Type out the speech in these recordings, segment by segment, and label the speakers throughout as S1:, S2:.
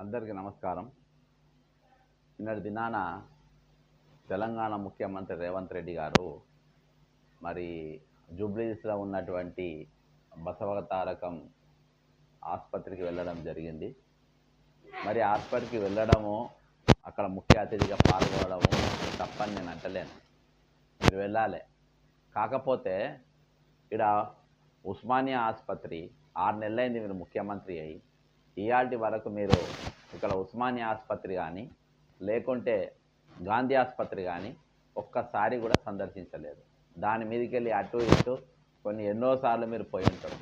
S1: అందరికీ నమస్కారం. నిన్నటి దినాన తెలంగాణ ముఖ్యమంత్రి రేవంత్ రెడ్డి గారు మరి జూబ్లీహిల్స్లో ఉన్నటువంటి బసవతారకం ఆసుపత్రికి వెళ్ళడం జరిగింది. మరి ఆసుపత్రికి వెళ్ళడము, అక్కడ ముఖ్య అతిథిగా పాల్గొనడము తప్పని నేను అంటలేను, మీరు వెళ్ళాలి. కాకపోతే ఇక్కడ ఉస్మానియా ఆసుపత్రి 6 నెలలైంది మీరు ముఖ్యమంత్రి అయ్యి, ఇయాల్టి వరకు మీరు ఇక్కడ ఉస్మానియా ఆసుపత్రి కానీ లేకుంటే గాంధీ ఆసుపత్రి కానీ ఒక్కసారి కూడా సందర్శించలేదు. దాని మీదకి వెళ్ళి అటు ఇటు ఎన్నోసార్లు మీరు పోయి ఉంటారు.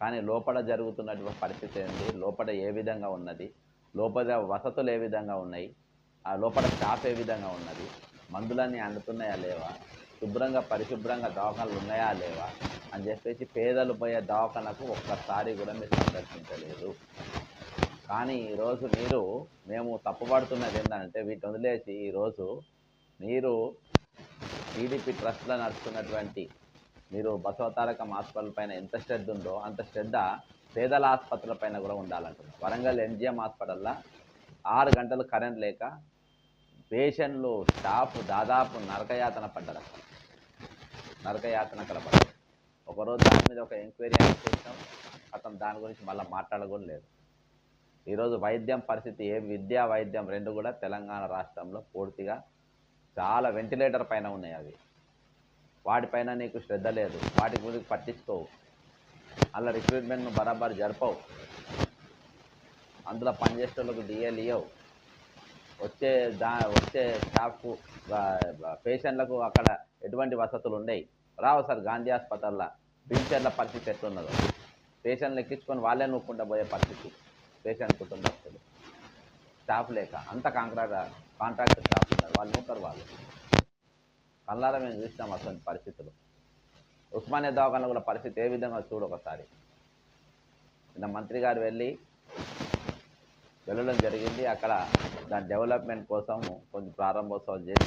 S1: కానీ లోపల జరుగుతున్నటువంటి పరిస్థితి ఏంటి, లోపల ఏ విధంగా ఉన్నది, లోపల వసతులు ఏ విధంగా ఉన్నాయి, ఆ లోపల స్టాఫ్ ఏ విధంగా ఉన్నది, మందులన్నీ అందుతున్నాయా లేవా, శుభ్రంగా పరిశుభ్రంగా దవాఖానలు ఉన్నాయా లేవా అని చెప్పేసి పేదలు పోయే దవాఖానకు ఒక్కసారి కూడా మీరు సందర్శించలేదు. కానీ ఈరోజు మేము తప్పుపడుతున్నది ఏంటంటే, వీటిని వదిలేసి ఈరోజు మీరు టీడీపీ ట్రస్ట్లో నడుస్తున్నటువంటి మీరు బసవతారకం హాస్పిటల్ పైన ఎంత శ్రద్ధ ఉందో అంత శ్రద్ధ పేదల ఆసుపత్రుల పైన కూడా ఉండాలంటున్నారు. వరంగల్ ఎంజిఎం హాస్పిటల్లో 6 గంటలు కరెంట్ లేక పేషెంట్లు స్టాఫ్ దాదాపు నరకయాతన పడ్డారు. నరకయాతన అక్కడ పడ్డారు. ఒకరోజు దాని మీద ఒక ఎంక్వైరీ చేసాం, అతను దాని గురించి మళ్ళీ మాట్లాడడం లేదు. ఈరోజు వైద్యం పరిస్థితి, విద్యా వైద్యం రెండు కూడా తెలంగాణ రాష్ట్రంలో పూర్తిగా చాలా వెంటిలేటర్ పైన ఉన్నాయి. అవి వాటిపైన నీకు శ్రద్ధ లేదు, వాటి గురించి పట్టించుకోవు, అలా రిక్రూట్మెంట్ను బరాబర్ జరపవు, అందులో పనిచేసే వాళ్ళకు డిఏలు ఇవ్వవు, వచ్చే స్టాఫ్కు పేషెంట్లకు అక్కడ ఎటువంటి వసతులు ఉన్నాయి రావు. సార్ గాంధీ హాస్పిటల్లో వీల్చైర్ల పరిస్థితి ఎట్లున్నదో, పేషెంట్లు ఎక్కించుకొని వాళ్ళే నొక్కుంటూ పోయే పరిస్థితి, పేషెంట్ కుటుంబస్తులు స్టాఫ్ లేక అంత కాంట్రాక్ట్ స్టాఫ్ ఉన్నారు, వాళ్ళు నూకరు. వాళ్ళు కళ్ళారా మేము చూసినాం అటువంటి పరిస్థితులు. ఉస్మానియా దవాఖాన కూడా పరిస్థితి ఏ విధంగా చూడు ఒకసారి. నిన్న మంత్రి గారు వెళ్ళడం జరిగింది. అక్కడ దాని డెవలప్మెంట్ కోసం కొంచెం ప్రారంభోత్సవం చేసి